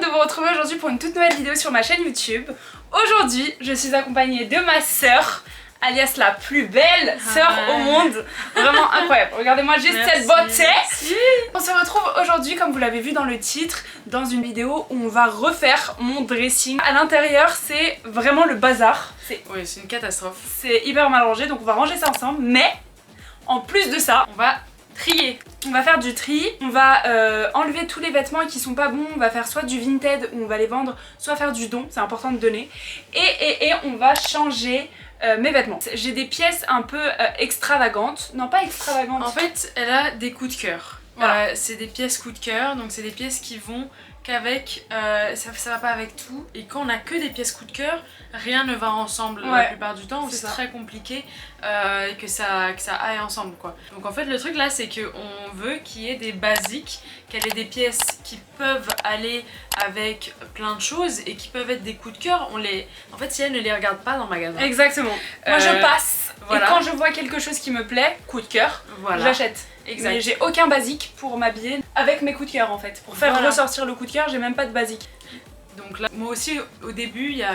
contente de vous retrouver aujourd'hui pour une toute nouvelle vidéo sur ma chaîne YouTube. Aujourd'hui, je suis accompagnée de ma sœur, alias la plus belle sœur au monde. Vraiment incroyable. Regardez-moi juste cette beauté. On se retrouve aujourd'hui, comme vous l'avez vu dans le titre, dans une vidéo où on va refaire mon dressing. À l'intérieur, c'est vraiment le bazar. Oui, c'est une catastrophe. C'est hyper mal rangé, donc on va ranger ça ensemble. Mais en plus de ça, on va trier. On va faire du tri, on va enlever tous les vêtements qui sont pas bons, on va faire soit du Vinted où on va les vendre, soit faire du don, c'est important de donner. Et on va changer mes vêtements. J'ai des pièces un peu extravagantes, non pas extravagantes. En fait, elle a des coups de cœur. Voilà, c'est des pièces coup de cœur, donc c'est des pièces qui vont qu'avec, ça va pas avec tout. Et quand on a que des pièces coup de cœur, rien ne va ensemble la plupart du temps. C'est très compliqué que ça aille ensemble quoi. Donc en fait le truc là c'est qu'on veut qu'il y ait des basiques, qu'elle ait des pièces qui peuvent aller avec plein de choses et qui peuvent être des coups de cœur. En fait si elle ne les regarde pas dans le magasin. Exactement. Moi je passe voilà. Et quand je vois quelque chose qui me plaît, coup de cœur, voilà. j'achète. Exact. Mais j'ai aucun basique pour m'habiller avec mes coups de cœur en fait. Pour faire ressortir le coup de cœur, j'ai même pas de basique. Donc là, moi aussi au début, il y a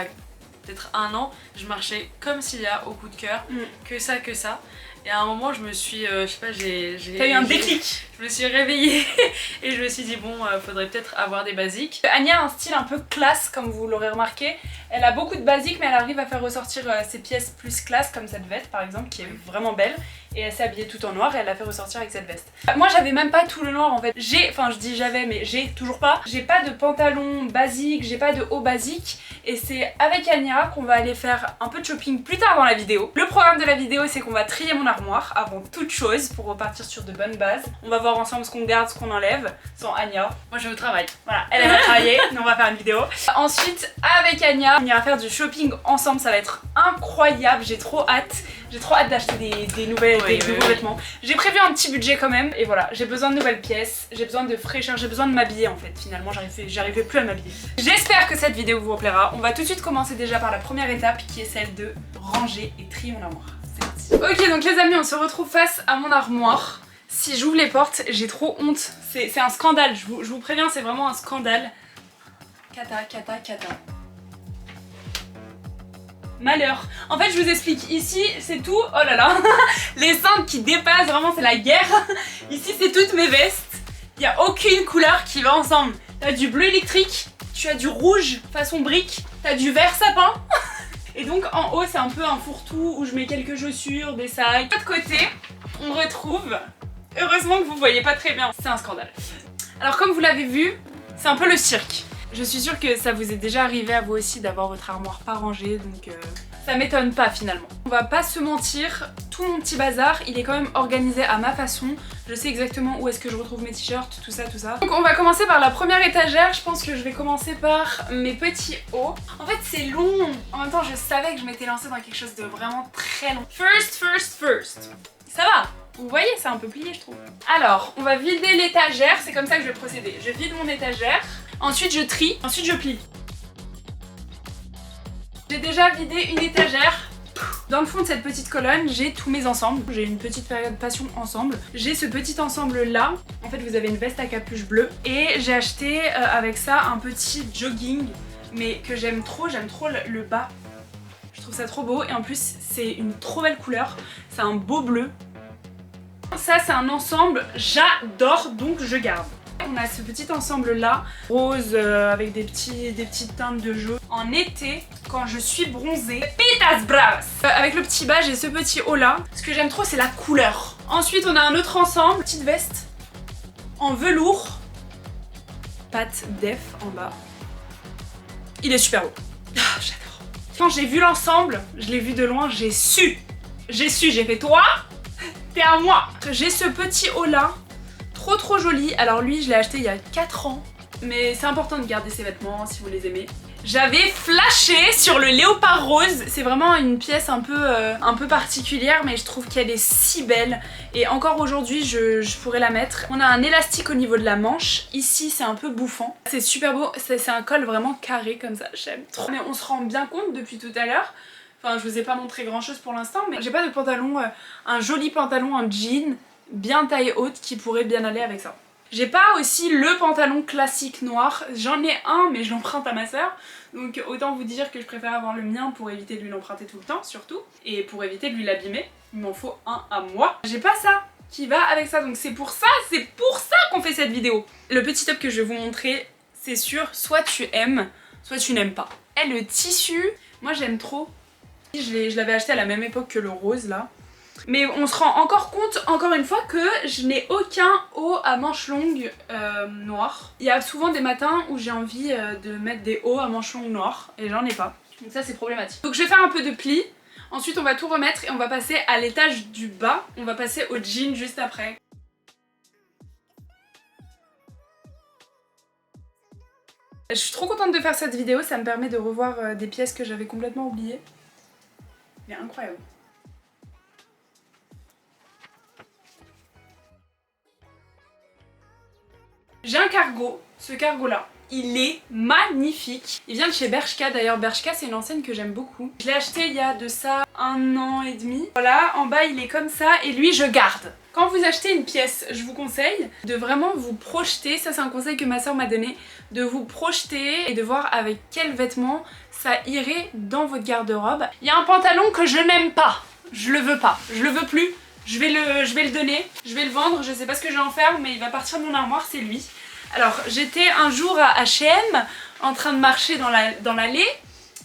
peut-être 1 an, je marchais comme s'il y a au coup de cœur, que ça. Et à un moment, je me suis, je sais pas, T'as eu un déclic. Je me suis réveillée et je me suis dit bon, faudrait peut-être avoir des basiques. Anya a un style un peu classe, comme vous l'aurez remarqué. Elle a beaucoup de basiques, mais elle arrive à faire ressortir ses pièces plus classe, comme cette veste par exemple, qui est vraiment belle. Et elle s'est habillée tout en noir et elle l'a fait ressortir avec cette veste. Moi j'avais même pas tout le noir en fait. Enfin je dis j'avais, mais j'ai toujours pas. J'ai pas de pantalon basique, j'ai pas de haut basique. Et c'est avec Anya qu'on va aller faire un peu de shopping plus tard dans la vidéo. Le programme de la vidéo c'est qu'on va trier mon armoire avant toute chose pour repartir sur de bonnes bases. On va voir ensemble ce qu'on garde, ce qu'on enlève, sans Anya. Moi je vais au travail. Voilà, elle va travailler, nous on va faire une vidéo. Ensuite avec Anya, on ira faire du shopping ensemble, ça va être incroyable, j'ai trop hâte. J'ai trop hâte d'acheter des nouveaux vêtements. J'ai prévu un petit budget quand même et voilà, j'ai besoin de nouvelles pièces, j'ai besoin de fraîcheur, j'ai besoin de m'habiller en fait. Finalement j'arrivais plus à m'habiller. J'espère que cette vidéo vous plaira. On va tout de suite commencer déjà par la première étape qui est celle de ranger et trier mon armoire. C'est parti. Ok donc les amis, on se retrouve face à mon armoire. Si j'ouvre les portes, j'ai trop honte. C'est un scandale, je vous préviens, c'est vraiment un scandale. Cata. Malheur. En fait je vous explique, ici c'est tout, oh là là, les cintres qui dépassent, vraiment c'est la guerre. Ici c'est toutes mes vestes, il n'y a aucune couleur qui va ensemble. T'as du bleu électrique, tu as du rouge façon brique, t'as du vert sapin. Et donc en haut c'est un peu un fourre-tout où je mets quelques chaussures, des sacs. De l'autre côté on retrouve, heureusement que vous voyez pas très bien, c'est un scandale. Alors comme vous l'avez vu, c'est un peu le cirque. Je suis sûre que ça vous est déjà arrivé à vous aussi d'avoir votre armoire pas rangée, donc ça m'étonne pas finalement. On va pas se mentir, tout mon petit bazar, il est quand même organisé à ma façon. Je sais exactement où est-ce que je retrouve mes t-shirts, tout ça. Donc on va commencer par la première étagère, je pense que je vais commencer par mes petits hauts. En fait c'est long, en même temps je savais que je m'étais lancée dans quelque chose de vraiment très long. First. Ça va, vous voyez, c'est un peu plié je trouve. Alors, on va vider l'étagère, c'est comme ça que je vais procéder. Je vide mon étagère. Ensuite je trie, ensuite je plie. J'ai déjà vidé une étagère. Dans le fond de cette petite colonne, j'ai tous mes ensembles. J'ai une petite période passion ensemble. J'ai ce petit ensemble là. En fait vous avez une veste à capuche bleue. Et j'ai acheté avec ça un petit jogging. Mais que j'aime trop le bas. Je trouve ça trop beau et en plus c'est une trop belle couleur. C'est un beau bleu. Ça c'est un ensemble, j'adore donc je garde. On a ce petit ensemble là, rose avec des petites teintes de jaune. En été, quand je suis bronzée, pitas bravas. Avec le petit bas, j'ai ce petit haut là. Ce que j'aime trop, c'est la couleur. Ensuite, on a un autre ensemble, petite veste en velours, patte def en bas. Il est super beau. Ah, j'adore. Quand j'ai vu l'ensemble, je l'ai vu de loin, j'ai su, j'ai fait toi, t'es à moi. J'ai ce petit haut là. Trop joli, alors lui je l'ai acheté il y a 4 ans, mais c'est important de garder ses vêtements si vous les aimez. J'avais flashé sur le léopard rose, c'est vraiment une pièce un peu particulière mais je trouve qu'elle est si belle et encore aujourd'hui je pourrais la mettre. On a un élastique au niveau de la manche, ici c'est un peu bouffant, c'est super beau, c'est un col vraiment carré comme ça, j'aime trop. Mais on se rend bien compte depuis tout à l'heure, enfin je vous ai pas montré grand chose pour l'instant mais j'ai pas de pantalon, un joli pantalon, un jean bien taille haute qui pourrait bien aller avec ça. J'ai pas aussi le pantalon classique noir, j'en ai un mais je l'emprunte à ma soeur. Donc autant vous dire que je préfère avoir le mien pour éviter de lui l'emprunter tout le temps surtout. Et pour éviter de lui l'abîmer, il m'en faut un à moi. J'ai pas ça qui va avec ça, donc c'est pour ça qu'on fait cette vidéo. Le petit top que je vais vous montrer, c'est sûr, soit tu aimes, soit tu n'aimes pas. Et le tissu, moi j'aime trop. Je l'avais acheté à la même époque que le rose là. Mais on se rend encore compte, encore une fois, que je n'ai aucun haut à manches longues noir. Il y a souvent des matins où j'ai envie de mettre des hauts à manches longues noirs et j'en ai pas. Donc ça c'est problématique. Donc je vais faire un peu de plis. Ensuite on va tout remettre et on va passer à l'étage du bas. On va passer au jean juste après. Je suis trop contente de faire cette vidéo, ça me permet de revoir des pièces que j'avais complètement oubliées. Mais incroyable. J'ai un cargo, ce cargo là, il est magnifique. Il vient de chez Bershka, d'ailleurs Bershka c'est une enseigne que j'aime beaucoup. Je l'ai acheté il y a de ça 1 an et demi. Voilà, en bas il est comme ça et lui je garde. Quand vous achetez une pièce, je vous conseille de vraiment vous projeter, ça c'est un conseil que ma soeur m'a donné, de vous projeter et de voir avec quels vêtements ça irait dans votre garde-robe. Il y a un pantalon que je n'aime pas, je le veux pas, je le veux plus. Je vais le donner, je vais le vendre, je sais pas ce que je vais en faire mais il va partir de mon armoire, c'est lui. Alors j'étais un jour à H&M en train de marcher dans l'allée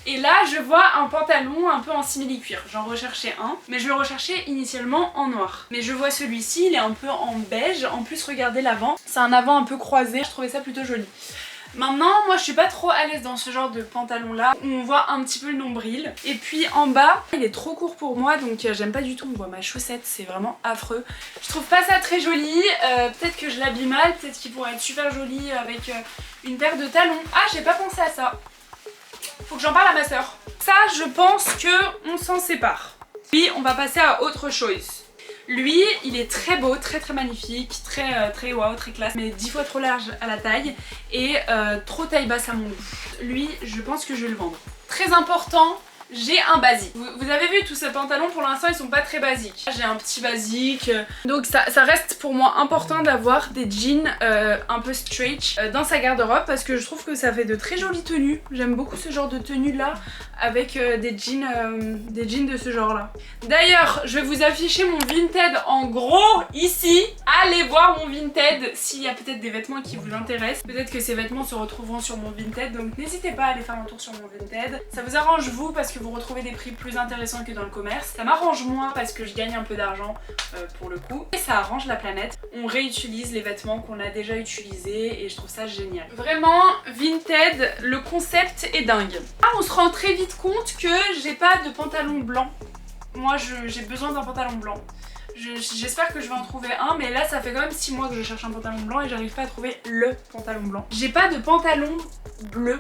et là je vois un pantalon un peu en simili-cuir. J'en recherchais un mais je le recherchais initialement en noir. Mais je vois celui-ci, il est un peu en beige, en plus regardez l'avant, c'est un avant un peu croisé, je trouvais ça plutôt joli. Maintenant, moi je suis pas trop à l'aise dans ce genre de pantalon là où on voit un petit peu le nombril. Et puis en bas, il est trop court pour moi donc j'aime pas du tout, on voit ma chaussette, c'est vraiment affreux. Je trouve pas ça très joli, peut-être que je l'habille mal, peut-être qu'il pourrait être super joli avec une paire de talons. Ah, j'ai pas pensé à ça. Faut que j'en parle à ma soeur. Ça, je pense que on s'en sépare. Puis on va passer à autre chose. Lui, il est très beau, très magnifique, très waouh, très classe, mais 10 fois trop large à la taille et trop taille basse à mon goût. Lui, je pense que je vais le vendre. Très important, j'ai un basique. Vous avez vu tous ces pantalons, pour l'instant ils sont pas très basiques. J'ai un petit basique, donc ça reste pour moi important d'avoir des jeans un peu stretch dans sa garde-robe parce que je trouve que ça fait de très jolies tenues. J'aime beaucoup ce genre de tenue là avec des jeans de ce genre là. D'ailleurs, je vais vous afficher mon Vinted en gros ici. Allez voir mon Vinted s'il y a peut-être des vêtements qui vous intéressent. Peut-être que ces vêtements se retrouveront sur mon Vinted, donc n'hésitez pas à aller faire un tour sur mon Vinted. Ça vous arrange vous parce que vous retrouvez des prix plus intéressants que dans le commerce. Ça m'arrange moi parce que je gagne un peu d'argent pour le coup. Et ça arrange la planète. On réutilise les vêtements qu'on a déjà utilisés et je trouve ça génial. Vraiment, Vinted, le concept est dingue. Ah, on se rend très vite compte que j'ai pas de pantalon blanc. Moi j'ai besoin d'un pantalon blanc. J'espère que je vais en trouver un, mais là ça fait quand même 6 mois que je cherche un pantalon blanc et j'arrive pas à trouver le pantalon blanc. J'ai pas de pantalon bleu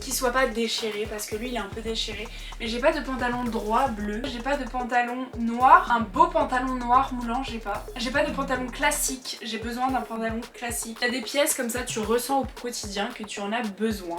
qui soit pas déchiré parce que lui il est un peu déchiré, mais j'ai pas de pantalon droit bleu, j'ai pas de pantalon noir, un beau pantalon noir moulant j'ai pas. J'ai pas de pantalon classique, j'ai besoin d'un pantalon classique. Il y a des pièces comme ça tu ressens au quotidien que tu en as besoin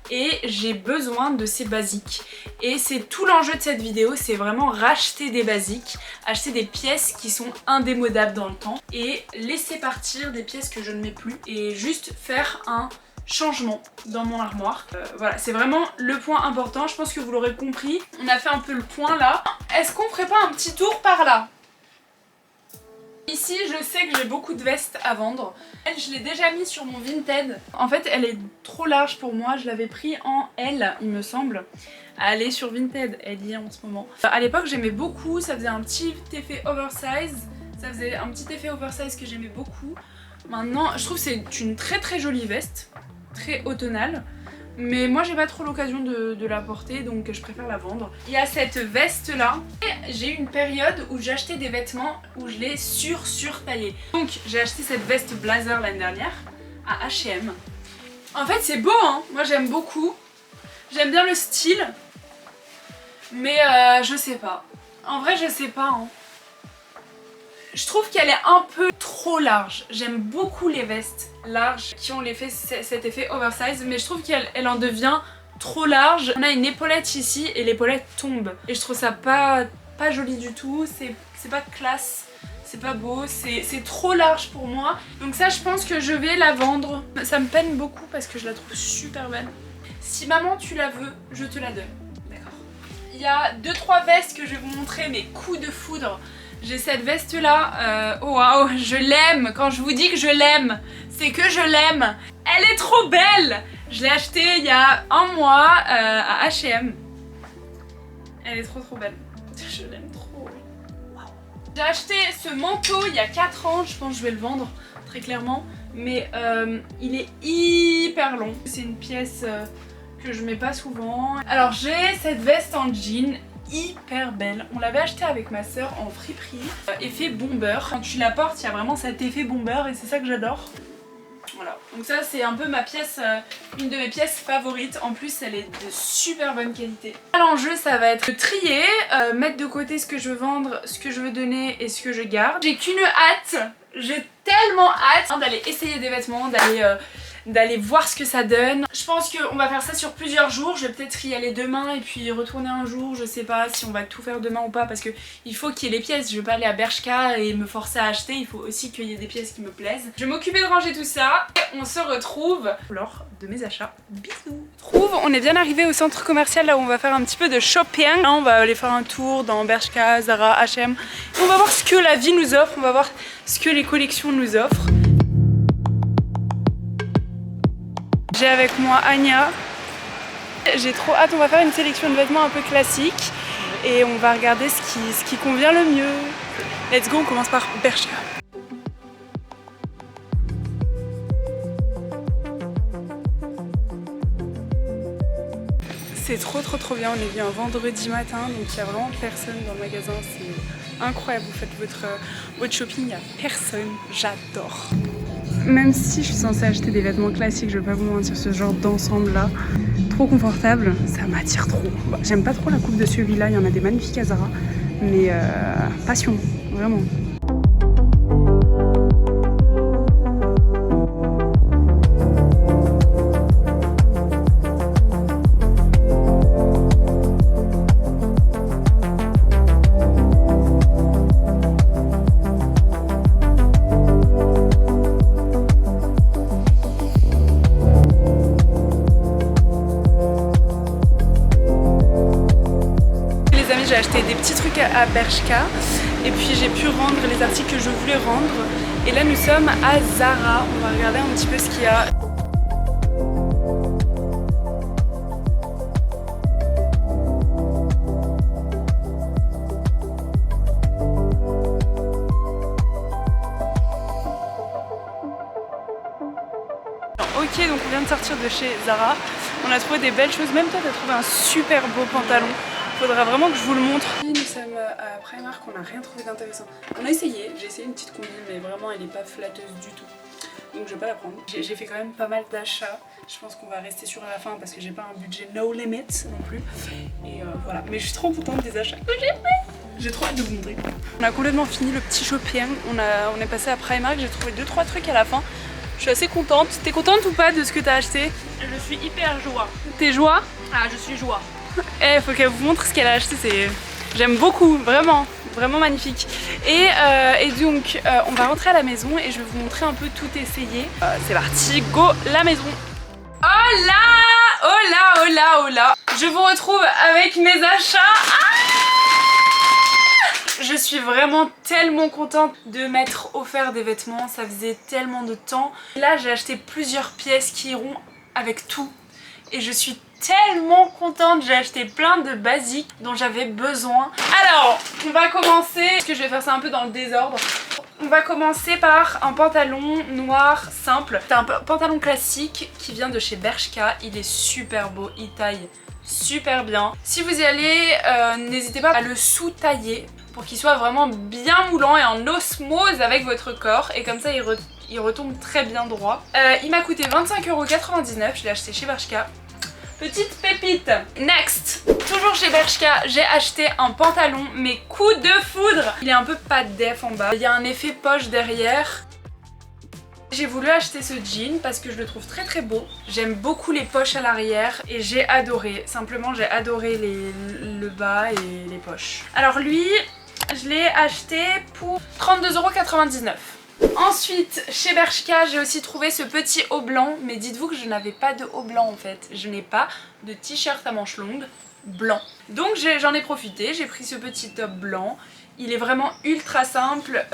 et j'ai besoin de ces basiques et c'est tout l'enjeu de cette vidéo, c'est vraiment racheter des basiques, acheter des pièces qui sont indémodables dans le temps et laisser partir des pièces que je ne mets plus et juste faire un changement dans mon armoire. Voilà, c'est vraiment le point important, je pense que vous l'aurez compris. On a fait un peu le point là. Est-ce qu'on ferait pas un petit tour par là? Ici, je sais que j'ai beaucoup de vestes à vendre. Elle, je l'ai déjà mis sur mon Vinted. En fait, elle est trop large pour moi. Je l'avais pris en L, il me semble. Elle est sur Vinted, elle y est en ce moment. À l'époque, j'aimais beaucoup. Ça faisait un petit effet oversize. Ça faisait un petit effet oversize que j'aimais beaucoup. Maintenant, je trouve que c'est une très jolie veste. Très automnale. Mais moi j'ai pas trop l'occasion de la porter donc je préfère la vendre. Il y a cette veste là et j'ai eu une période où j'achetais des vêtements où je les surtaillais. Donc j'ai acheté cette veste blazer l'année dernière à H&M. En fait c'est beau hein, moi j'aime beaucoup. J'aime bien le style. Mais je sais pas. En vrai je sais pas hein. Je trouve qu'elle est un peu trop large. J'aime beaucoup les vestes larges qui ont cet effet oversize, mais je trouve qu'elle en devient trop large. On a une épaulette ici et l'épaulette tombe. Et je trouve ça pas joli du tout, c'est pas classe. c'est pas beau, c'est trop large pour moi. Donc ça je pense que je vais la vendre. Ça me peine beaucoup parce que je la trouve super belle. Si maman tu la veux, je te la donne. D'accord. Il y a 2-3 vestes que je vais vous montrer, mes coups de foudre. J'ai cette veste là, oh waouh, je l'aime. Quand je vous dis que je l'aime, c'est que je l'aime. Elle est trop belle. Je l'ai achetée il y a un mois à H&M. Elle est trop belle. Je l'aime trop. Wow. J'ai acheté ce manteau il y a 4 ans, je pense que je vais le vendre très clairement. Mais il est hyper long. C'est une pièce que je mets pas souvent. Alors j'ai cette veste en jean hyper belle. On l'avait achetée avec ma soeur en friperie. Effet bomber. Quand tu la portes, il y a vraiment cet effet bomber et c'est ça que j'adore. Voilà, donc ça c'est un peu ma pièce, une de mes pièces favorites. En plus elle est de super bonne qualité. L'enjeu ça va être de trier, mettre de côté ce que je veux vendre, ce que je veux donner et ce que je garde. J'ai qu'une hâte, j'ai tellement hâte d'aller essayer des vêtements, d'aller voir ce que ça donne. Je pense qu'on va faire ça sur plusieurs jours. Je vais peut-être y aller demain et puis retourner un jour. Je sais pas si on va tout faire demain ou pas parce que il faut qu'il y ait les pièces. Je vais pas aller à Bershka et me forcer à acheter. Il faut aussi qu'il y ait des pièces qui me plaisent. Je vais m'occuper de ranger tout ça et on se retrouve lors de mes achats. Bisous. On est bien arrivé au centre commercial là où on va faire un petit peu de shopping. Là, on va aller faire un tour dans Bershka, Zara, H&M. On va voir ce que la vie nous offre. On va voir ce que les collections nous offrent. J'ai avec moi Anya. J'ai trop hâte, on va faire une sélection de vêtements un peu classiques et on va regarder ce qui convient le mieux. Let's go, on commence par Bershka. C'est trop bien, on est bien vendredi matin donc il n'y a vraiment personne dans le magasin, c'est incroyable, vous faites votre shopping, il n'y a personne, j'adore. Même si je suis censée acheter des vêtements classiques, je vais pas vous mentir, ce genre d'ensemble là, trop confortable, ça m'attire trop. Bon, j'aime pas trop la coupe de celui-là, il y en a des magnifiques à Zara, mais passion, vraiment. J'ai acheté des petits trucs à Bershka et puis j'ai pu rendre les articles que je voulais rendre et là nous sommes à Zara, on va regarder un petit peu ce qu'il y a. Ok, donc on vient de sortir de chez Zara, on a trouvé des belles choses, même toi t'as trouvé un super beau pantalon. Faudra vraiment que je vous le montre. Nous sommes à Primark, on n'a rien trouvé d'intéressant. On a essayé, j'ai essayé une petite combine mais vraiment elle n'est pas flatteuse du tout. Donc je vais pas la prendre. J'ai fait quand même pas mal d'achats. Je pense qu'on va rester sur la fin parce que j'ai pas un budget no limit non plus. Et voilà, mais je suis trop contente des achats que j'ai fait. J'ai trop hâte de vous montrer. On a complètement fini le petit shopping. On est passé à Primark, j'ai trouvé 2-3 trucs à la fin. Je suis assez contente. T'es contente ou pas de ce que t'as acheté? Je suis hyper joie. T'es joie? Ah, je suis joie. Eh, faut qu'elle vous montre ce qu'elle a acheté, j'aime beaucoup, vraiment magnifique. Et donc on va rentrer à la maison et je vais vous montrer un peu tout essayer. C'est parti, go la maison. Oh là, oh là, oh là, oh là. Je vous retrouve avec mes achats. Je suis vraiment tellement contente de m'être offert des vêtements, ça faisait tellement de temps. Là j'ai acheté plusieurs pièces qui iront avec tout et je suis tellement contente, j'ai acheté plein de basiques dont j'avais besoin. Alors, on va commencer, parce que je vais faire ça un peu dans le désordre. On va commencer par un pantalon noir simple. C'est un pantalon classique qui vient de chez Bershka, il est super beau, il taille super bien. Si vous y allez, n'hésitez pas à le sous-tailler pour qu'il soit vraiment bien moulant et en osmose avec votre corps et comme ça il retombe très bien droit. Il m'a coûté 25,99 €, je l'ai acheté chez Bershka. Petite pépite. Next, toujours chez Bershka, j'ai acheté un pantalon, mais coup de foudre. Il est un peu pas def en bas, il y a un effet poche derrière. J'ai voulu acheter ce jean parce que je le trouve très beau. J'aime beaucoup les poches à l'arrière et j'ai adoré. Simplement j'ai adoré le bas et les poches. Alors lui, Je l'ai acheté pour 32,99 €. Ensuite, chez Bershka, j'ai aussi trouvé ce petit haut blanc. Mais dites-vous que je n'avais pas de haut blanc en fait. Je n'ai pas de t-shirt à manches longues blanc. Donc j'en ai profité, j'ai pris ce petit top blanc. Il est vraiment ultra simple.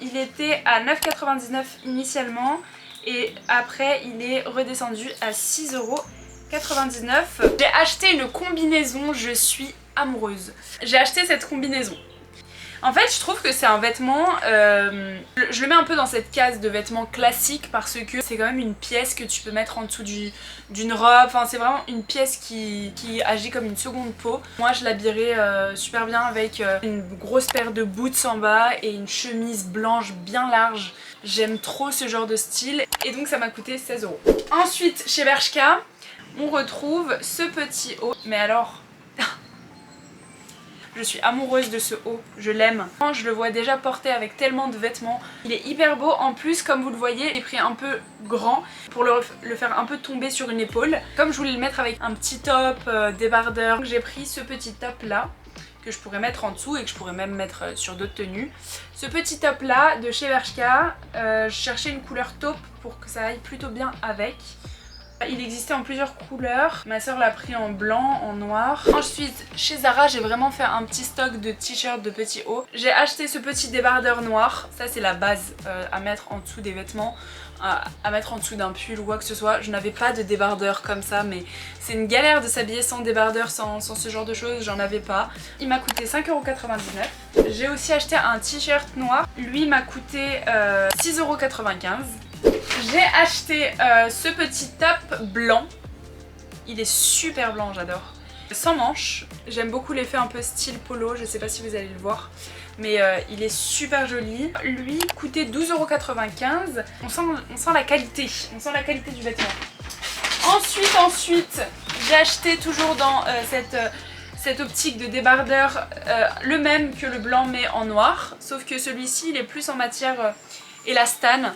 Il était à 9,99 € initialement. Et après, il est redescendu à 6,99 €. J'ai acheté une combinaison, je suis amoureuse. J'ai acheté cette combinaison. En fait, je trouve que c'est un vêtement, je le mets un peu dans cette case de vêtements classiques parce que c'est quand même une pièce que tu peux mettre en dessous d'une robe. Enfin, c'est vraiment une pièce qui agit comme une seconde peau. Moi, je l'habillerais super bien avec une grosse paire de boots en bas et une chemise blanche bien large. J'aime trop ce genre de style et donc ça m'a coûté 16 €. Ensuite, chez Bershka, on retrouve ce petit haut. Mais alors... Je suis amoureuse de ce haut, je l'aime. Je le vois déjà porté avec tellement de vêtements. Il est hyper beau. En plus, comme vous le voyez, j'ai pris un peu grand pour le faire un peu tomber sur une épaule. Comme je voulais le mettre avec un petit top débardeur, j'ai pris ce petit top là que je pourrais mettre en dessous et que je pourrais même mettre sur d'autres tenues. Ce petit top là de chez Bershka, je cherchais une couleur taupe pour que ça aille plutôt bien avec. Il existait en plusieurs couleurs, ma soeur l'a pris en blanc, en noir. Ensuite, chez Zara, j'ai vraiment fait un petit stock de t-shirts de petits hauts. J'ai acheté ce petit débardeur noir, ça c'est la base à mettre en dessous des vêtements, à mettre en dessous d'un pull ou quoi que ce soit. Je n'avais pas de débardeur comme ça, mais c'est une galère de s'habiller sans débardeur, sans ce genre de choses, j'en avais pas. Il m'a coûté 5,99 €. J'ai aussi acheté un t-shirt noir, lui m'a coûté 6,95 €. J'ai acheté ce petit top blanc, il est super blanc, j'adore. Sans manches, j'aime beaucoup l'effet un peu style polo, je sais pas si vous allez le voir, mais il est super joli. Lui coûtait 12,95 €, on sent la qualité, du vêtement. Ensuite, j'ai acheté toujours dans cette optique de débardeur le même que le blanc mais en noir, sauf que celui-ci il est plus en matière élastane.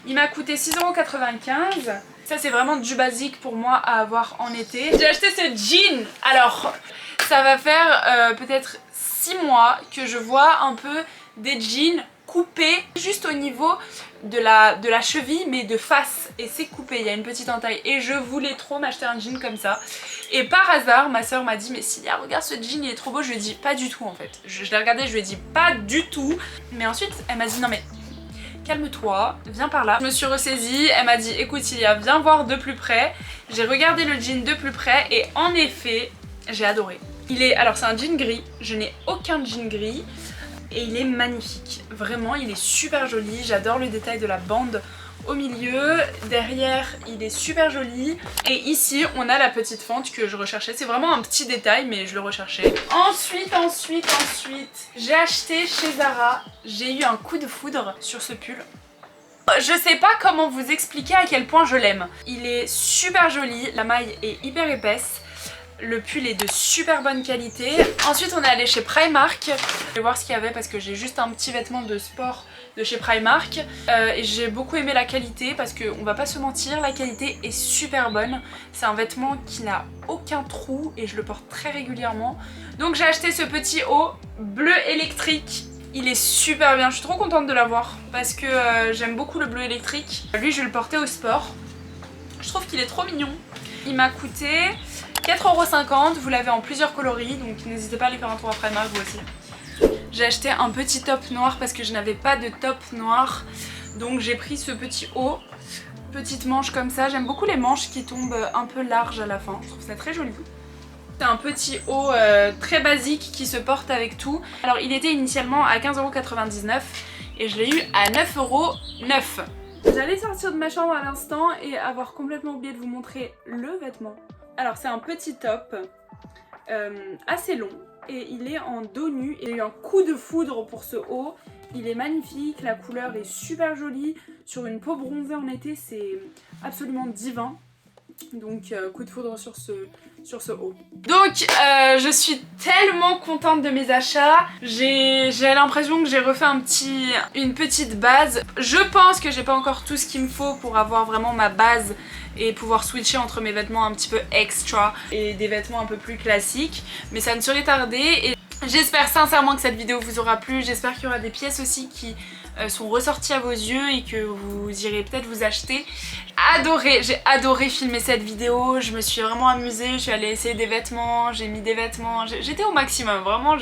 Il m'a coûté 6,95 €. Ça c'est vraiment du basique pour moi à avoir en été. J'ai acheté ce jean. Alors ça va faire peut-être 6 mois que je vois un peu des jeans coupés juste au niveau de la cheville mais de face. Et c'est coupé, il y a une petite entaille. Et je voulais trop m'acheter un jean comme ça. Et par hasard ma soeur m'a dit mais Cilia regarde ce jean il est trop beau. Je lui ai dit pas du tout en fait. Je l'ai regardé, je lui ai dit pas du tout. Mais ensuite elle m'a dit non mais... calme-toi, viens par là. Je me suis ressaisie, elle m'a dit écoute Cilia, viens voir de plus près. J'ai regardé le jean de plus près et en effet, j'ai adoré. Alors c'est un jean gris, je n'ai aucun jean gris et il est magnifique. Vraiment, il est super joli, j'adore le détail de la bande au milieu. Derrière, il est super joli. Et ici, on a la petite fente que je recherchais. C'est vraiment un petit détail, mais je le recherchais. Ensuite, j'ai acheté chez Zara. J'ai eu un coup de foudre sur ce pull. Je sais pas comment vous expliquer à quel point je l'aime. Il est super joli, la maille est hyper épaisse. Le pull est de super bonne qualité. Ensuite on est allé chez Primark. Je vais voir ce qu'il y avait parce que j'ai juste un petit vêtement de sport de chez Primark. Et j'ai beaucoup aimé la qualité parce qu'on va pas se mentir, la qualité est super bonne. C'est un vêtement qui n'a aucun trou et je le porte très régulièrement. Donc j'ai acheté ce petit haut bleu électrique. Il est super bien, je suis trop contente de l'avoir parce que j'aime beaucoup le bleu électrique. Lui je vais le porter au sport. Je trouve qu'il est trop mignon. Il m'a coûté 4,50 €, vous l'avez en plusieurs coloris, donc n'hésitez pas à aller faire un tour à Primark vous aussi. J'ai acheté un petit top noir parce que je n'avais pas de top noir, donc j'ai pris ce petit haut, petite manche comme ça. J'aime beaucoup les manches qui tombent un peu larges à la fin, je trouve ça très joli. C'est un petit haut très basique qui se porte avec tout. Alors il était initialement à 15,99 € et je l'ai eu à 9,09 €. J'allais sortir de ma chambre à l'instant et avoir complètement oublié de vous montrer le vêtement. Alors c'est un petit top assez long et il est en dos nu. Il y a eu un coup de foudre pour ce haut. Il est magnifique, la couleur est super jolie. Sur une peau bronzée en été, c'est absolument divin. Donc coup de foudre sur ce haut. Donc je suis tellement contente de mes achats. J'ai l'impression que j'ai refait une petite base. Je pense que j'ai pas encore tout ce qu'il me faut pour avoir vraiment ma base et pouvoir switcher entre mes vêtements un petit peu extra et des vêtements un peu plus classiques. Mais ça ne serait tardé. Et J'espère sincèrement que cette vidéo vous aura plu, j'espère qu'il y aura des pièces aussi qui sont ressorties à vos yeux et que vous irez peut-être vous acheter. J'ai adoré filmer cette vidéo, je me suis vraiment amusée, je suis allée essayer des vêtements, j'ai mis des vêtements, j'étais au maximum, vraiment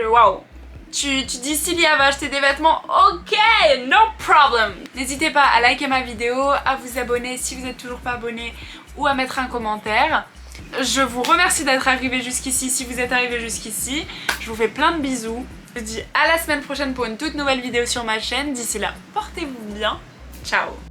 waouh. Tu dis Cilia va acheter des vêtements, ok, no problem. N'hésitez pas à liker ma vidéo, à vous abonner si vous n'êtes toujours pas abonné ou à mettre un commentaire. Je vous remercie d'être arrivé jusqu'ici si vous êtes arrivé jusqu'ici. Je vous fais plein de bisous. Je vous dis à la semaine prochaine pour une toute nouvelle vidéo sur ma chaîne. D'ici là, portez-vous bien. Ciao.